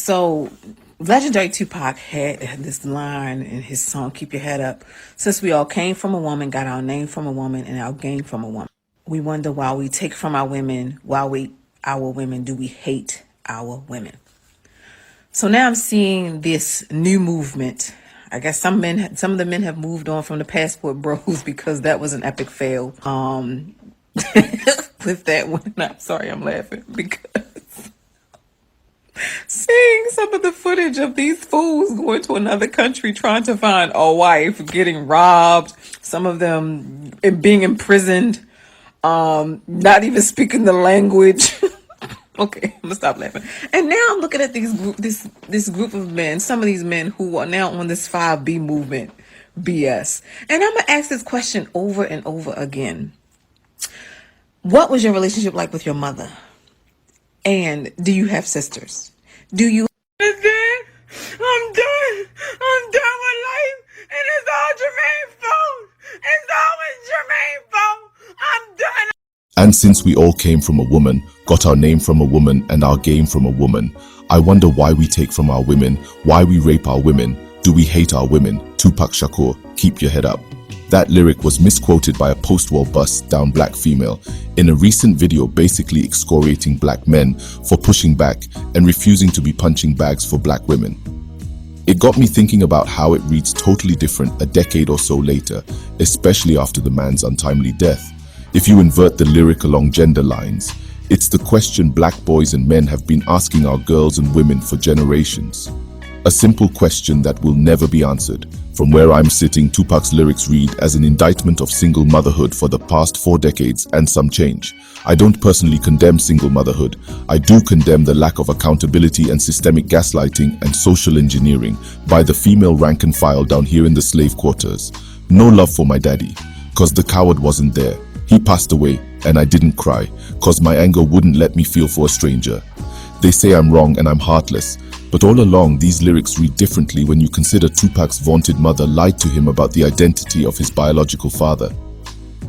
So, legendary Tupac had this line in his song, Keep Your Head Up. Since we all came from a woman, got our name from a woman, and our game from a woman. We wonder why we take from our women, our women, do we hate our women? So now I'm seeing this new movement. I guess some of the men have moved on from the passport bros because that was an epic fail. With that one, I'm sorry, I'm laughing because seeing some of the footage of these fools going to another country trying to find a wife, getting robbed, some of them being imprisoned, not even speaking the language. Okay, I'm gonna stop laughing. And now I'm looking at this group of men, some of these men who are now on this 5B movement BS. And I'm gonna ask this question over and over again. What was your relationship like with your mother? And do you have sisters? Do you? I'm done. I'm done with life. And it's all Jermaine's fault. It's always Jermaine's fault. I'm done. And since we all came from a woman, got our name from a woman, and our game from a woman, I wonder why we take from our women, why we rape our women, do we hate our women? Tupac Shakur, keep your head up. That lyric was misquoted by a post-war bust down black female in a recent video basically excoriating black men for pushing back and refusing to be punching bags for black women. It got me thinking about how it reads totally different a decade or so later, especially after the man's untimely death. If you invert the lyric along gender lines, it's the question black boys and men have been asking our girls and women for generations. A simple question that will never be answered. From where I'm sitting, Tupac's lyrics read as an indictment of single motherhood for the past 4 decades and some change. I don't personally condemn single motherhood. I do condemn the lack of accountability and systemic gaslighting and social engineering by the female rank and file down here in the slave quarters. No love for my daddy, cause the coward wasn't there. He passed away and I didn't cry, cause my anger wouldn't let me feel for a stranger. They say I'm wrong and I'm heartless, but all along these lyrics read differently when you consider Tupac's vaunted mother lied to him about the identity of his biological father.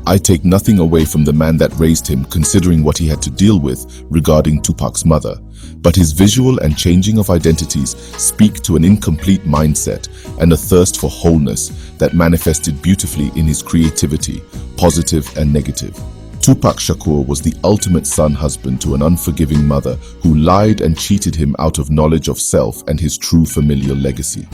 I take nothing away from the man that raised him considering what he had to deal with regarding Tupac's mother, but his visual and changing of identities speak to an incomplete mindset and a thirst for wholeness that manifested beautifully in his creativity, positive and negative. Tupac Shakur was the ultimate son husband to an unforgiving mother who lied and cheated him out of knowledge of self and his true familial legacy.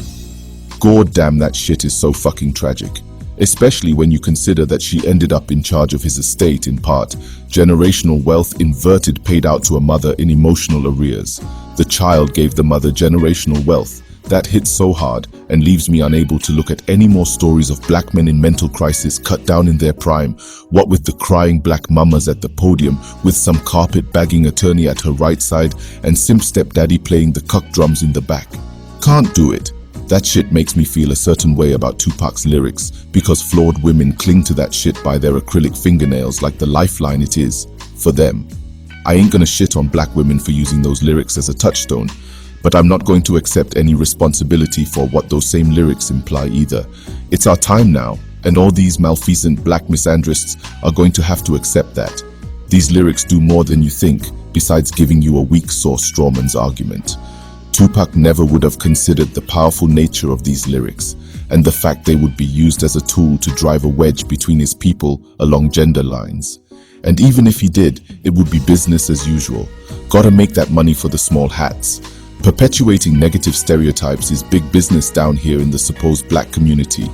God damn, that shit is so fucking tragic. Especially when you consider that she ended up in charge of his estate in part, generational wealth inverted paid out to a mother in emotional arrears. The child gave the mother generational wealth. That hits so hard and leaves me unable to look at any more stories of black men in mental crisis cut down in their prime, what with the crying black mamas at the podium with some carpet-bagging attorney at her right side and simp stepdaddy playing the cuck drums in the back. Can't do it. That shit makes me feel a certain way about Tupac's lyrics because flawed women cling to that shit by their acrylic fingernails like the lifeline it is for them. I ain't gonna shit on black women for using those lyrics as a touchstone, but I'm not going to accept any responsibility for what those same lyrics imply either. It's our time now, and all these malfeasant black misandrists are going to have to accept that. These lyrics do more than you think, besides giving you a weak sauce strawman's argument. Tupac never would have considered the powerful nature of these lyrics, and the fact they would be used as a tool to drive a wedge between his people along gender lines. And even if he did, it would be business as usual. Gotta make that money for the small hats. Perpetuating negative stereotypes is big business down here in the supposed black community,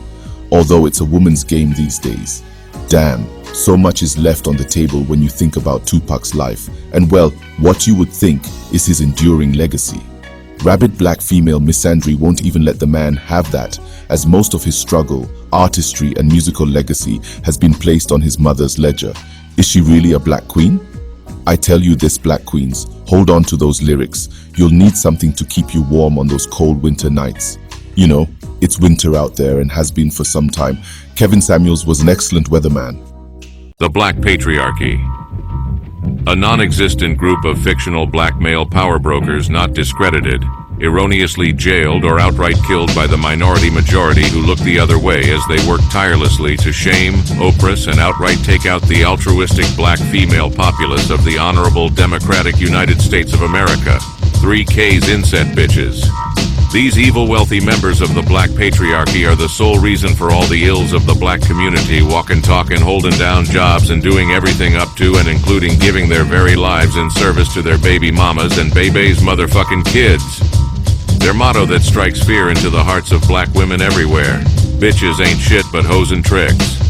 although it's a woman's game these days. Damn, so much is left on the table when you think about Tupac's life, and well, what you would think is his enduring legacy. Rabid black female misandry won't even let the man have that, as most of his struggle, artistry and musical legacy has been placed on his mother's ledger. Is she really a black queen? I tell you this, black queens, hold on to those lyrics. You'll need something to keep you warm on those cold winter nights. You know, it's winter out there and has been for some time. Kevin Samuels was an excellent weatherman. The Black Patriarchy. A non-existent group of fictional black male power brokers not discredited, erroneously jailed or outright killed by the minority majority who look the other way as they work tirelessly to shame, oppress, and outright take out the altruistic black female populace of the honorable democratic United States of America. 3K's inset bitches. These evil wealthy members of the black patriarchy are the sole reason for all the ills of the black community, walking, talking, holding down jobs, and doing everything up to and including giving their very lives in service to their baby mamas and baby's motherfucking kids. Their motto that strikes fear into the hearts of black women everywhere: bitches ain't shit but hoes and tricks.